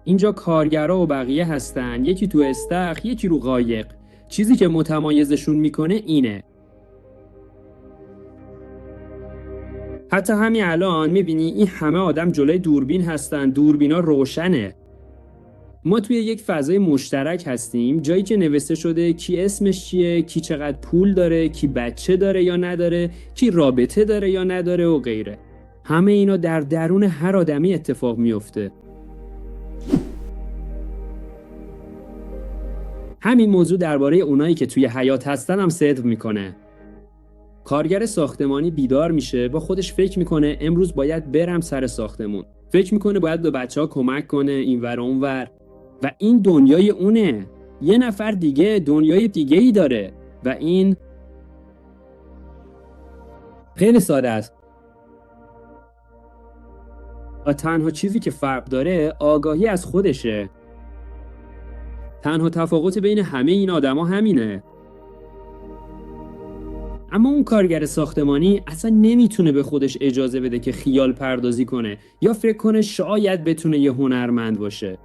اینجا کارگرا و بقیه هستن، یکی تو استخر، یکی رو قایق. چیزی که متمایزشون میکنه اینه. حتی همین الان میبینی این همه آدم جلوی دوربین هستن، دوربینا روشنه. ما توی یک فضای مشترک هستیم، جایی که نوشته شده کی اسمش چیه، کی چقدر پول داره، کی بچه داره یا نداره، کی رابطه داره یا نداره و غیره. همه اینا در درون هر آدمی اتفاق میفته. همین موضوع درباره اونایی که توی حیات هستن هم صدق میکنه. کارگر ساختمانی بیدار میشه، با خودش فکر میکنه امروز باید برم سر ساختمون. فکر میکنه باید به بچه‌ها کمک کنه اینور اونور. و این دنیای اونه. یه نفر دیگه دنیای دیگه‌ای داره و این خیلی ساده است. و تنها چیزی که فرق داره آگاهی از خودشه. تنها تفاوت بین همه این آدما همینه. اما اون کارگر ساختمانی اصلا نمیتونه به خودش اجازه بده که خیال پردازی کنه یا فکر کنه شاید بتونه یه هنرمند باشه.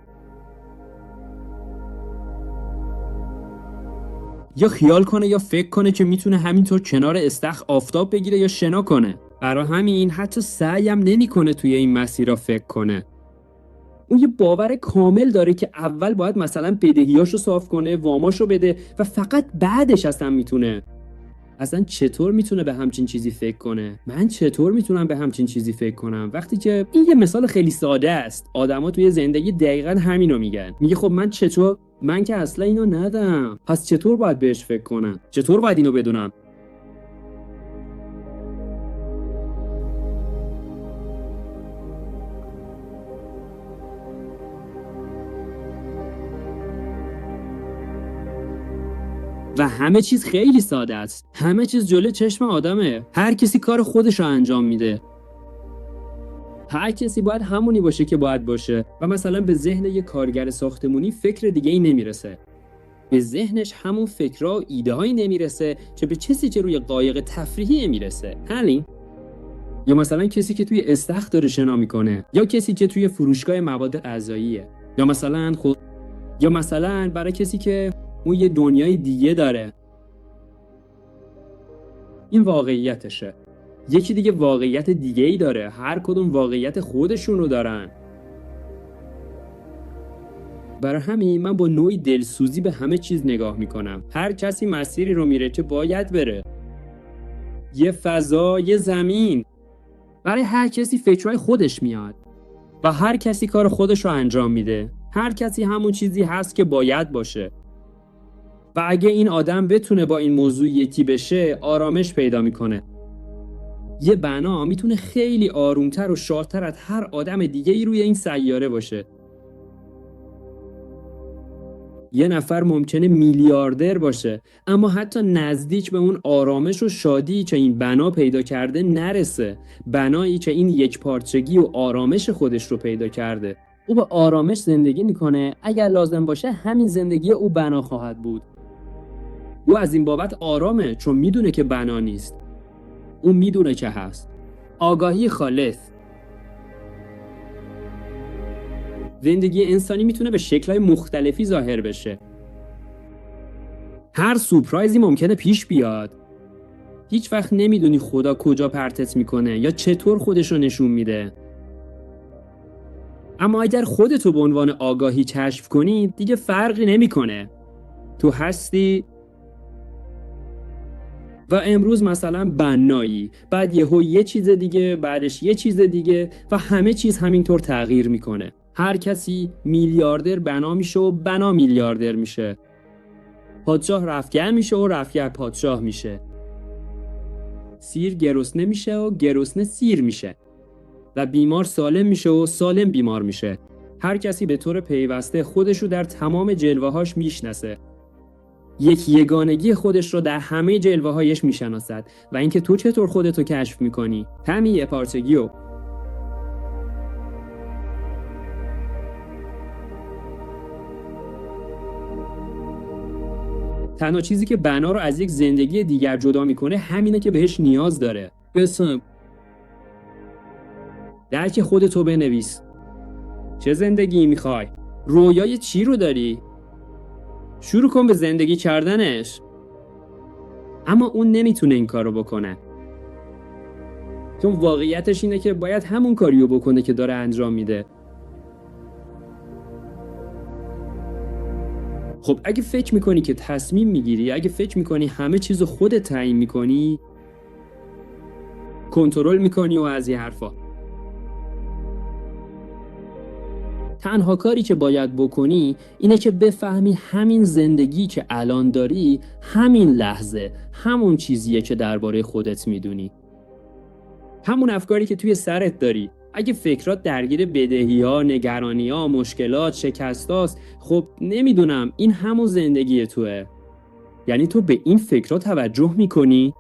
یا خیال کنه یا فکر کنه که میتونه همینطور کنار استخر آفتاب بگیره یا شنا کنه. برای همین حتی سعی هم نمیکنه توی این مسیرها فکر کنه. اون یه باور کامل داره که اول باید مثلا بدهیاشو صاف کنه، واماشو بده و فقط بعدش اصلا میتونه. اصلا چطور میتونه به همچین چیزی فکر کنه؟ من چطور میتونم به همچین چیزی فکر کنم؟ وقتی که این یه مثال خیلی ساده است. آدما توی زندگی دقیقاً همینو میگن. میگه خب من که اصلا اینو ندم. پس چطور باید بهش فکر کنم؟ چطور باید اینو بدونم؟ و همه چیز خیلی ساده است. همه چیز جلوی چشم آدمه. هر کسی کار خودش رو انجام میده. هر کسی باید همونی باشه که باید باشه و مثلا به ذهن یه کارگر ساختمونی فکر دیگه ای نمیرسه. به ذهنش همون فکرها و ایده هایی نمیرسه که به کسی که روی قایق تفریحی میرسه. همین. یا مثلا کسی که توی استخر داره شنا میکنه، یا کسی که توی فروشگاه مواد غذاییه، یا مثلا برای کسی که اون یه دنیای دیگه داره. این واقعیتشه. یکی دیگه واقعیت دیگه ای داره. هر کدوم واقعیت خودشونو دارن. برای همین من با نوعی دلسوزی به همه چیز نگاه میکنم. هر کسی مسیری رو میره که باید بره. یه فضا، یه زمین. برای هر کسی فکرهای خودش میاد و هر کسی کار خودش رو انجام میده. هر کسی همون چیزی هست که باید باشه. و اگه این آدم بتونه با این موضوع یکی بشه، آرامش پیدا میکنه. یه بنا میتونه خیلی آرومتر و شادتر از هر آدم دیگه ای روی این سیاره باشه. یه نفر ممکنه میلیاردر باشه اما حتی نزدیک به اون آرامش و شادی که این بنا پیدا کرده نرسه. بنایی که این یک پارچگی و آرامش خودش رو پیدا کرده. او با آرامش زندگی میکنه. اگر لازم باشه همین زندگی او بنا خواهد بود. او از این بابت آرامه چون میدونه که بنا نیست. او میدونه که هست. آگاهی خالص. زندگی انسانی میتونه به شکل‌های مختلفی ظاهر بشه. هر سورپرایزی ممکنه پیش بیاد. هیچ وقت نمیدونی خدا کجا پرتت میکنه یا چطور خودش رو نشون میده. اما اگر خودتو به عنوان آگاهی کشف کنی دیگه فرقی نمیکنه. تو هستی و امروز مثلا بنایی، بعد یه چیز دیگه، بعدش یه چیز دیگه و همه چیز همینطور تغییر میکنه. هر کسی میلیاردر بنا میشه و بنا میلیاردر میشه. پادشاه رفگه میشه و رفگه پادشاه میشه. سیر گرسنه میشه و گرسنه سیر میشه. و بیمار سالم میشه و سالم بیمار میشه. هر کسی به طور پیوسته خودشو در تمام جلوه‌هاش میشناسه. یک یگانگی خودش رو در همه جلوه‌هایش میشناسد و اینکه تو چطور خودتو کشف میکنی همین یه پارچگیو. تنها چیزی که بنا رو از یک زندگی دیگر جدا میکنه همینه که بهش نیاز داره. بسم درک خودتو بنویس. چه زندگی میخوای؟ رویای چی رو داری؟ شروع کن به زندگی کردنش. اما اون نمیتونه این کارو بکنه، چون واقعیتش اینه که باید همون کاریو بکنه که داره انجام میده. خب اگه فکر میکنی که تصمیم میگیری، اگه فکر میکنی همه چیزو خودت تعیین میکنی، کنترل میکنی و از این حرفا، تنها کاری که باید بکنی اینه که بفهمی همین زندگی که الان داری، همین لحظه همون چیزیه که درباره خودت میدونی، همون افکاری که توی سرت داری. اگه فکرات درگیر بدهی‌ها، نگرانی‌ها، مشکلات، شکستاست، خب نمیدونم، این همون زندگی توه. یعنی تو به این فکرات توجه میکنی،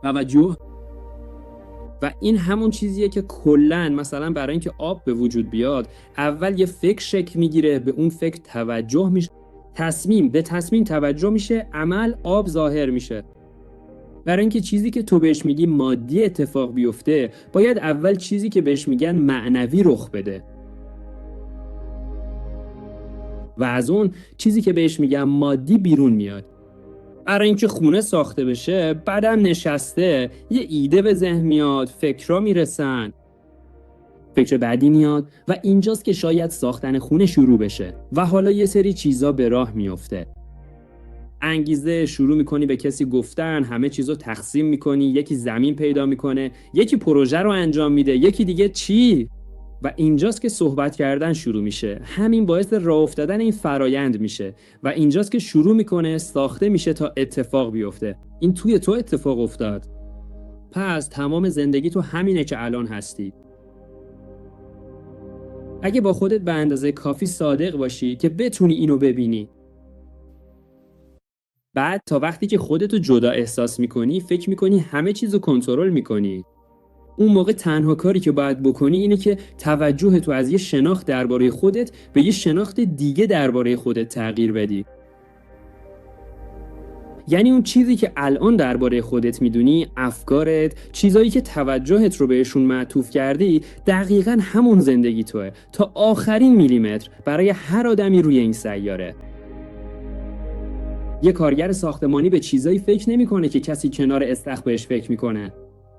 و این همون چیزیه که کلن مثلا برای اینکه آب به وجود بیاد، اول یه فکر شکل میگیره، به اون فکر توجه میشه، به تصمیم توجه میشه، عمل آب ظاهر میشه. برای اینکه چیزی که تو بهش میگی مادی اتفاق بیفته، باید اول چیزی که بهش میگن معنوی رخ بده، و از اون چیزی که بهش میگن مادی بیرون میاد. برای اینکه خونه ساخته بشه، بعدم نشسته یه ایده به ذهن میاد، فکرها میرسن، فکر بعدی میاد و اینجاست که شاید ساختن خونه شروع بشه و حالا یه سری چیزا به راه میفته. انگیزه، شروع میکنی به کسی گفتن، همه چیزو تقسیم میکنی، یکی زمین پیدا میکنه، یکی پروژه رو انجام میده، یکی دیگه چی؟ و اینجاست که صحبت کردن شروع میشه. همین باعث راه افتادن این فرایند میشه و اینجاست که شروع میکنه ساخته میشه تا اتفاق بیفته. این توی تو اتفاق افتاد. پس تمام زندگی تو همینه که الان هستی. اگه با خودت به اندازه کافی صادق باشی که بتونی اینو ببینی، بعد تا وقتی که خودتو جدا احساس میکنی، فکر میکنی همه چیزو کنترل میکنی، اون موقع تنها کاری که باید بکنی اینه که توجه تو از یه شناخت درباره خودت به یه شناخت دیگه درباره خودت تغییر بدی. یعنی اون چیزی که الان درباره خودت میدونی، افکارت، چیزایی که توجهت رو بهشون معطوف کردی، دقیقاً همون زندگی توه تا آخرین میلیمتر برای هر آدمی روی این سیاره. یه کارگر ساختمانی به چیزایی فکر نمیکنه که کسی کنار استخر بهش فکر میکنه.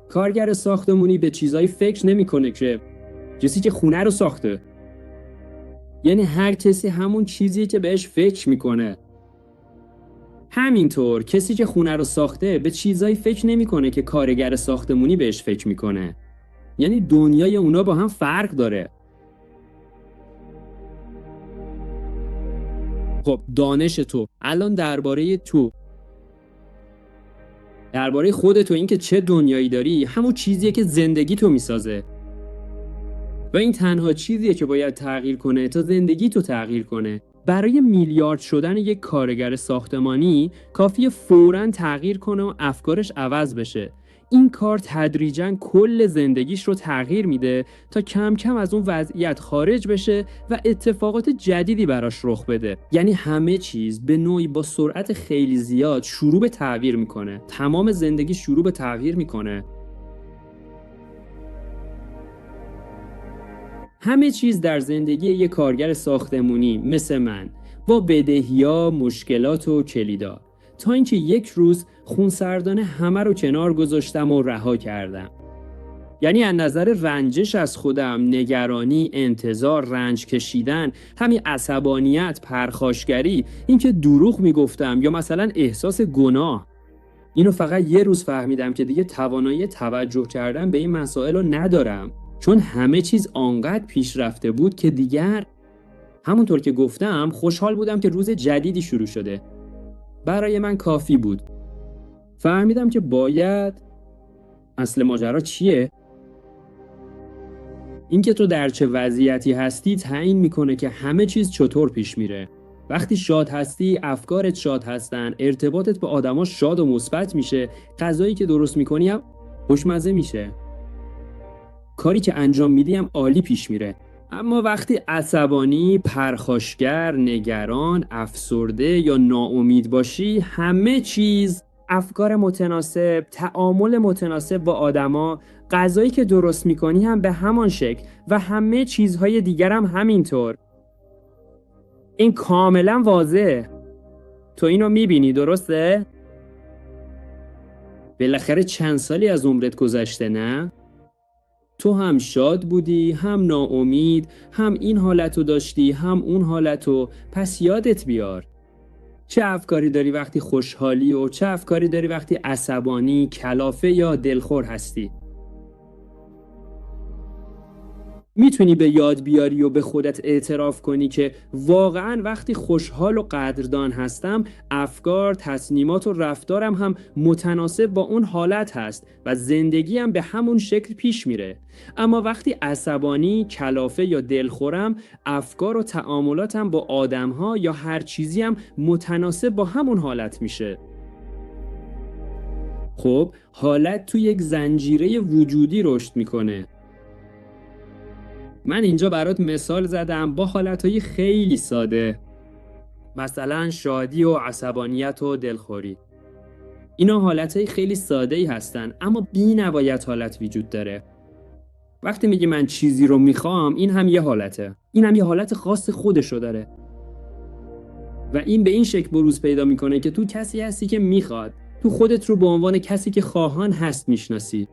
کارگر ساختمانی به چیزایی فکر نمیکنه که کسی که خونه رو ساخته. یعنی هر کسی همون چیزی که بهش فکر میکنه. همینطور کسی که خونه رو ساخته به چیزایی فکر نمیکنه که کارگر ساختمانی بهش فکر میکنه. یعنی دنیای اونا با هم فرق داره. خب دانش تو الان درباره خودت و اینکه چه دنیایی داری، همون چیزیه که زندگی تو میسازه و این تنها چیزیه که باید تغییر کنه تا زندگی تو تغییر کنه. برای میلیارد شدن یک کارگر ساختمانی کافیه فوراً تغییر کنه و افکارش عوض بشه. این کار تدریجاً کل زندگیش رو تغییر میده تا کم کم از اون وضعیت خارج بشه و اتفاقات جدیدی براش رخ بده. یعنی همه چیز به نوعی با سرعت خیلی زیاد شروع به تغییر میکنه. تمام زندگی شروع به تغییر میکنه. همه چیز در زندگی یک کارگر ساختمانی مثل من با بدهی‌ها، مشکلات و کلیدا، تا اینکه یک روز خونسردانه همه رو کنار گذاشتم و رها کردم. یعنی از نظر رنجش از خودم، نگرانی، انتظار، رنج کشیدن، همین عصبانیت، پرخاشگری، اینکه دروغ میگفتم یا مثلا احساس گناه، اینو فقط یه روز فهمیدم که دیگه توانایی توجه کردن به این مسائل رو ندارم، چون همه چیز آنقدر پیشرفته بود که دیگر، همونطور که گفتم، خوشحال بودم که روز جدیدی شروع شده. برای من کافی بود. فهمیدم که اصل ماجرا چیه؟ اینکه تو در چه وضعیتی هستی تعیین میکنه که همه چیز چطور پیش میره. وقتی شاد هستی، افکارت شاد هستن، ارتباطت با آدما شاد و مثبت میشه، غذایی که درست میکنی هم خوشمزه میشه، کاری که انجام میدی هم عالی پیش میره. اما وقتی عصبانی، پرخاشگر، نگران، افسرده یا ناامید باشی، همه چیز، افکار متناسب، تعامل متناسب با آدما، غذایی که درست میکنی هم به همان شکل و همه چیزهای دیگر هم همینطور. این کاملا واضحه. تو اینو میبینی، درسته؟ بالاخره چند سالی از عمرت گذشته، نه؟ تو هم شاد بودی، هم ناامید، هم این حالتو داشتی، هم اون حالتو. پس یادت بیار چه افکاری داری وقتی خوشحالی و چه افکاری داری وقتی عصبانی، کلافه یا دلخور هستی. میتونی به یاد بیاری و به خودت اعتراف کنی که واقعا وقتی خوشحال و قدردان هستم، افکار، تصمیمات و رفتارم هم متناسب با اون حالت هست و زندگیم به همون شکل پیش میره. اما وقتی عصبانی، کلافه یا دلخورم، افکار و تعاملاتم با آدمها یا هر چیزی هم متناسب با همون حالت میشه. خب حالت تو یک زنجیره وجودی رشد میکنه. من اینجا برات مثال زدم با حالتهای خیلی ساده، مثلا شادی و عصبانیت و دلخوری. اینا حالتهای خیلی ساده‌ای هستن، اما بی‌نهایت حالت وجود داره. وقتی میگی من چیزی رو میخوام، این هم یه حالته. این هم یه حالت خاص خودشو داره. و این به این شکل بروز پیدا میکنه که تو کسی هستی که میخواد. تو خودت رو به عنوان کسی که خواهان هست میشناسی.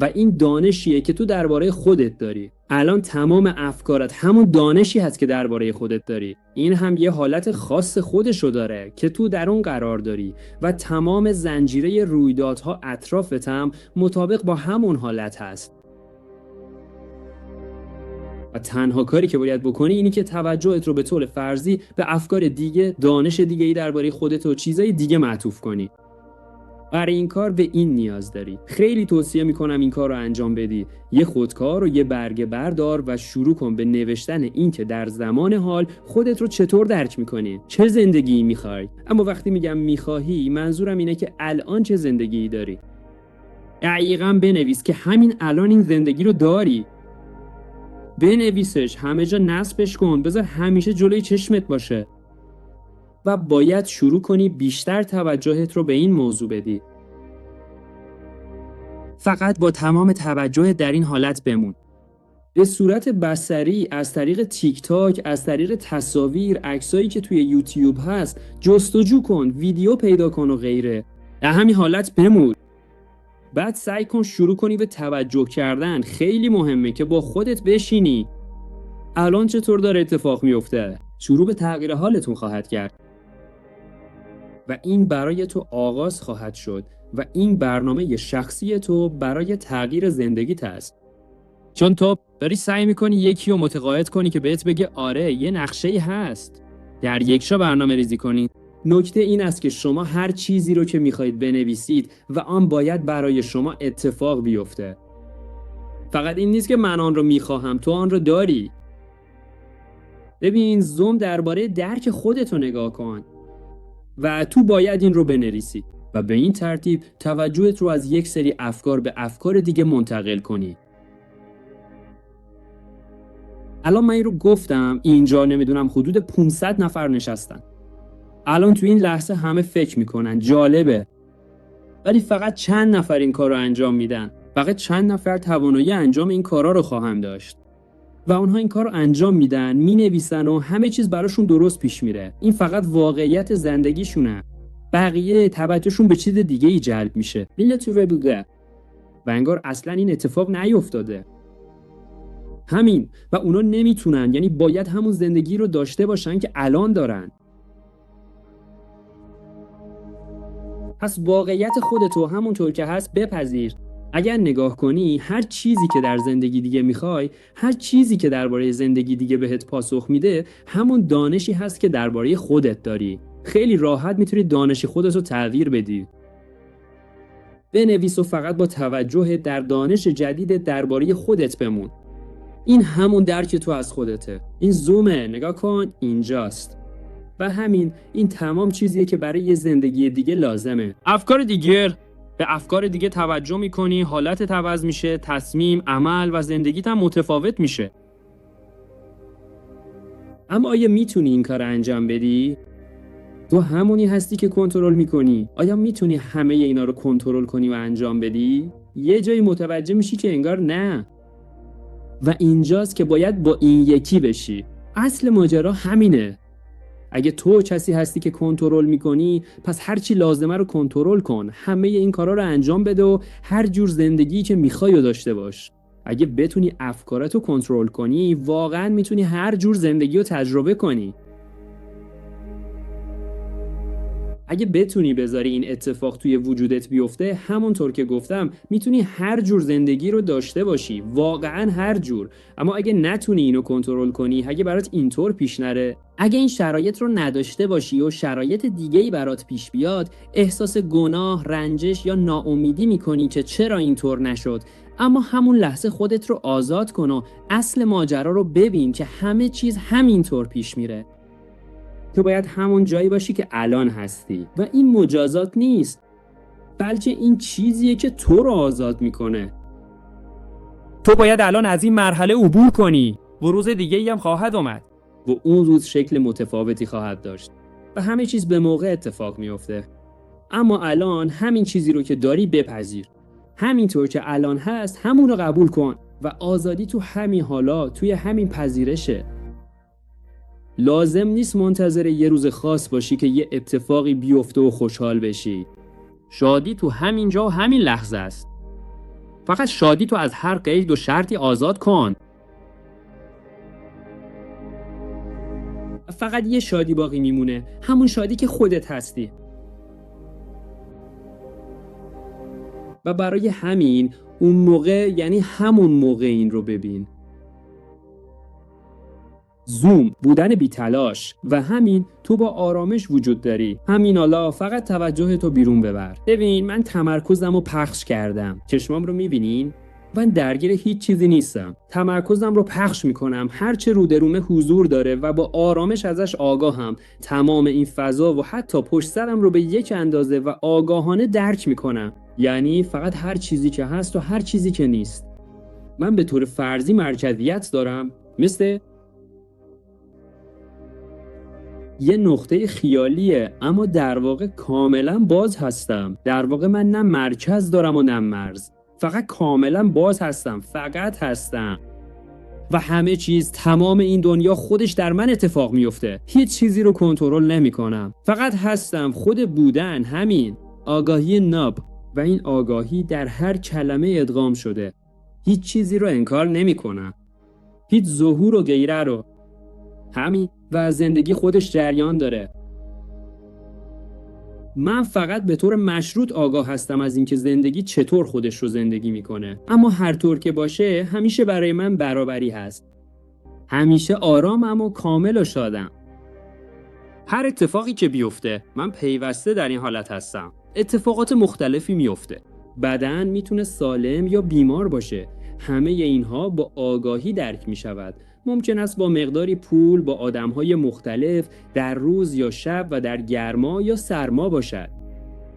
و این دانشیه که تو درباره خودت داری. الان تمام افکارت همون دانشی هست که درباره خودت داری. این هم یه حالت خاص خودشو داره که تو در اون قرار داری و تمام زنجیره رویدادها اطرافت هم مطابق با همون حالت هست. و تنها کاری که باید بکنی اینی که توجهت رو به طور فرضی به افکار دیگه، دانش دیگه‌ای درباره خودت و چیزای دیگه معطوف کنی. برای این کار به این نیاز داری. خیلی توصیه میکنم این کار رو انجام بدی. یه خودکار و یه برگه بردار و شروع کن به نوشتن این که در زمان حال خودت رو چطور درک میکنی، چه زندگی میخوای. اما وقتی میگم میخواهی، منظورم اینه که الان چه زندگی داری. دقیقاً بنویس که همین الان این زندگی رو داری. بنویسش، همه جا نصبش کن، بذار همیشه جلوی چشمت باشه. و باید شروع کنی بیشتر توجهت رو به این موضوع بدی. فقط با تمام توجه در این حالت بمون. به صورت بصری، از طریق تیک تاک، از طریق تصاویر، عکسایی که توی یوتیوب هست، جستجو کن، ویدیو پیدا کن و غیره. در همین حالت بمون. بعد سعی کن شروع کنی به توجه کردن. خیلی مهمه که با خودت بشینی. الان چطور داره اتفاق میفته؟ شروع به تغییر حالتون خواهد کرد. و این برای تو آغاز خواهد شد و این برنامه شخصی تو برای تغییر زندگیت است. چون تو داری سعی میکنی یکی رو متقاعد کنی که بهت بگه آره یه نقشه‌ای هست. در یکشا برنامه ریزی کنی. نکته این است که شما هر چیزی رو که میخواید بنویسید و آن باید برای شما اتفاق بیفته. فقط این نیست که من آن رو میخواهم، تو آن رو داری. ببین، زوم درباره درک خودت رو نگاه کن. و تو باید این رو بنویسی و به این ترتیب توجهت رو از یک سری افکار به افکار دیگه منتقل کنی. الان من این رو گفتم، اینجا نمیدونم حدود 500 نفر نشستن. الان تو این لحظه همه فکر میکنن جالبه. ولی فقط چند نفر این کار رو انجام میدن. فقط چند نفر توانایی انجام این کارا رو خواهم داشت. و اونها این کار رو انجام میدن، مینویسن و همه چیز براشون درست پیش میره. این فقط واقعیت زندگیشونه. بقیه توجهشون به چیز دیگه ای جلب میشه. و انگار اصلا این اتفاق نیفتاده. همین. و اونا نمیتونن، یعنی باید همون زندگی رو داشته باشن که الان دارن. پس واقعیت خودتو همونطور که هست بپذیر. اگر نگاه کنی، هر چیزی که در زندگی دیگه میخوای، هر چیزی که درباره زندگی دیگه بهت پاسخ میده، همون دانشی هست که درباره خودت داری. خیلی راحت میتونی دانش خودت رو تغییر بدی. بنویس و فقط با توجه در دانش جدید درباره خودت بمون. این همون درک تو از خودته. این زومه، نگاه کن، اینجاست. و همین، این تمام چیزیه که برای یه زندگی دیگه لازمه. افکار دیگه، به افکار دیگه توجه میکنی، حالتت عوض میشه، تصمیم، عمل و زندگیت هم متفاوت میشه. اما آیا میتونی این کار انجام بدی؟ تو همونی هستی که کنترل میکنی. آیا میتونی همه اینا رو کنترل کنی و انجام بدی؟ یه جایی متوجه میشی که انگار نه. و اینجاست که باید با این یکی بشی. اصل ماجرا همینه. اگه تو کسی هستی که کنترل میکنی، پس هر چی لازمه رو کنترل کن. همه این کارا رو انجام بده و هر جور زندگی که میخوای رو داشته باش. اگه بتونی افکاراتو کنترل کنی، واقعا میتونی هر جور زندگی رو تجربه کنی. اگه بتونی بذاری این اتفاق توی وجودت بیفته، همونطور که گفتم میتونی هر جور زندگی رو داشته باشی، واقعا هر جور. اما اگه نتونی اینو کنترل کنی، اگه برات اینطور پیش نره، اگه این شرایط رو نداشته باشی و شرایط دیگه‌ای برات پیش بیاد، احساس گناه، رنجش یا ناامیدی میکنی که چرا اینطور نشد. اما همون لحظه خودت رو آزاد کن و اصل ماجرا رو ببین که همه چیز همینطور پیش میره. تو باید همون جایی باشی که الان هستی و این مجازات نیست، بلکه این چیزیه که تو رو آزاد میکنه. تو باید الان از این مرحله عبور کنی و روز دیگه‌ای هم خواهد اومد و اون روز شکل متفاوتی خواهد داشت و همه چیز به موقع اتفاق میفته. اما الان همین چیزی رو که داری بپذیر، همینطور که الان هست همون رو قبول کن و آزادی تو همین حالا، توی همین پذیرشه. لازم نیست منتظر یه روز خاص باشی که یه اتفاقی بیفته و خوشحال بشی. شادی تو همین جا و همین لحظه است. فقط شادی تو از هر قید و شرطی آزاد کن. فقط یه شادی باقی میمونه، همون شادی که خودت هستی. و برای همین اون موقع، یعنی همون موقع این رو ببین. زوم بودن بی تلاش و همین تو با آرامش وجود داری. همین حالا فقط توجه تو بیرون ببر. ببین من تمرکزم رو پخش کردم. چشمام رو میبینین؟ من درگیر هیچ چیزی نیستم. تمرکزم رو پخش میکنم. هرچه رو درومه حضور داره و با آرامش ازش آگاهم. تمام این فضا و حتی پشت سرم رو به یک اندازه و آگاهانه درک میکنم. یعنی فقط هر چیزی که هست و هر چیزی که نیست. من به طور فرضی مرکزیت دارم، مثل یه نقطه خیالیه، اما در واقع کاملا باز هستم. در واقع من نه مرکز دارم و نه مرز، فقط کاملا باز هستم، فقط هستم. و همه چیز، تمام این دنیا خودش در من اتفاق میفته. هیچ چیزی رو کنترل نمی کنم، فقط هستم. خود بودن، همین آگاهی ناب. و این آگاهی در هر کلمه ادغام شده. هیچ چیزی رو انکار نمی کنم، هیچ ظهور و غیره رو. همین و زندگی خودش جریان داره. من فقط به طور مشروط آگاه هستم از اینکه زندگی چطور خودش رو زندگی میکنه. اما هر طور که باشه همیشه برای من برابری هست. همیشه آرامم و کامل و شادم. هر اتفاقی که بیفته من پیوسته در این حالت هستم. اتفاقات مختلفی میفته. بدن میتونه سالم یا بیمار باشه. همه اینها با آگاهی درک میشود. ممکن است با مقداری پول با آدم‌های مختلف در روز یا شب و در گرما یا سرما باشد.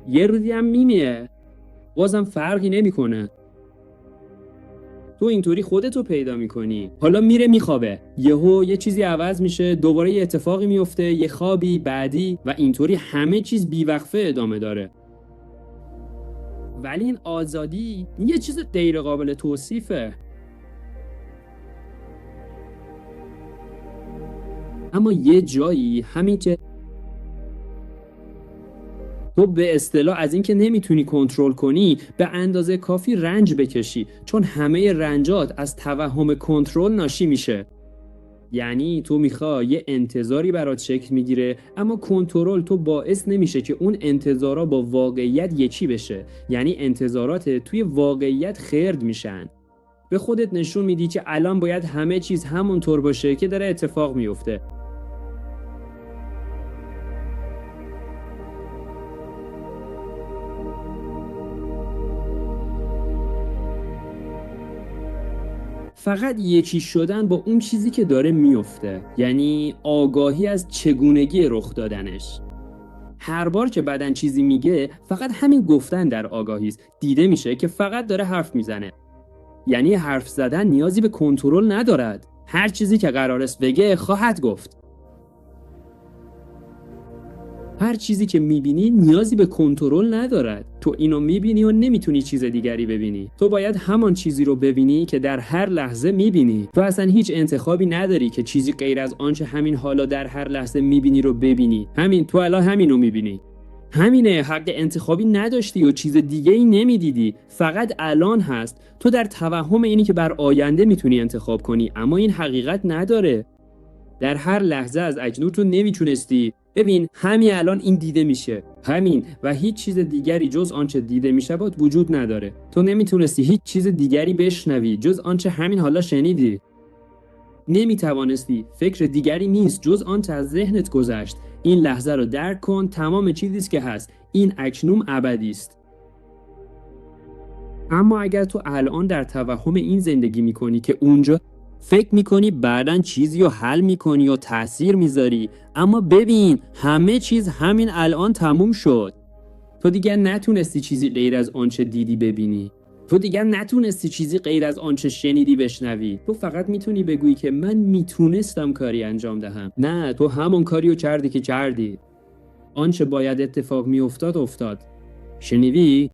یه روزی هم میمیره. بازم فرقی نمیکنه. تو اینطوری خودتو پیدا میکنی. حالا میره میخوابه. یهو یه چیزی عوض میشه، دوباره یه اتفاقی میفته، یه خوابی بعدی و اینطوری همه چیز بیوقفه ادامه داره. ولی این آزادی یه چیز غیر قابل توصیفه. اما یه جایی همین که تو به اصطلاح از اینکه نمیتونی کنترل کنی به اندازه کافی رنج بکشی، چون همه رنجات از توهم کنترل ناشی میشه. یعنی تو میخوای یه انتظاری برات شکل میگیره، اما کنترل تو باعث نمیشه که اون انتظارا با واقعیت یکی بشه. یعنی انتظارات توی واقعیت خرد میشن. به خودت نشون میدی که الان باید همه چیز همونطور باشه که داره اتفاق میفته. فقط یکی شدن با اون چیزی که داره میفته، یعنی آگاهی از چگونگی رخ دادنش. هر بار که بدن چیزی میگه، فقط همین گفتن در آگاهی است. دیده میشه که فقط داره حرف میزنه. یعنی حرف زدن نیازی به کنترل ندارد. هر چیزی که قرار است بگه خواهد گفت. هر چیزی که میبینی نیازی به کنترل ندارد. تو اینو میبینی و نمیتونی چیز دیگری ببینی. تو باید همان چیزی رو ببینی که در هر لحظه میبینی. تو اصلا هیچ انتخابی نداری که چیزی غیر از آنچه همین حالا در هر لحظه میبینی رو ببینی. تو الان همینو میبینی. همینه، حق انتخابی نداشتی و چیز دیگه ای نمیدیدی. فقط الان هست. تو در توهم اینی که بر آینده میتونی انتخاب کنی، اما این حقیقت نداره. در هر لحظه از اکنون تو نمیتونستی. ببین همین الان این دیده میشه، همین، و هیچ چیز دیگری جز آنچه دیده میشه وجود نداره. تو نمیتونستی هیچ چیز دیگری بشنوی جز آنچه همین حالا شنیدی. نمیتوانستی، فکر دیگری نیست جز آنچه از ذهنت گذشت. این لحظه رو درک کن، تمام چیزیست که هست. این اکنون ابدی است. اما اگر تو الان در توهم این زندگی میکنی که اونجا فکر میکنی بعداً چیزی رو حل میکنی و تأثیر میذاری، اما ببین همه چیز همین الان تموم شد. تو دیگر نتونستی چیزی غیر از آنچه دیدی ببینی. تو دیگر نتونستی چیزی غیر از آنچه شنیدی بشنوی. تو فقط میتونی بگویی که من میتونستم کاری انجام دهم. نه، تو همون کاریو کردی که کردی. آنچه باید اتفاق میافتاد افتاد. شنیدی؟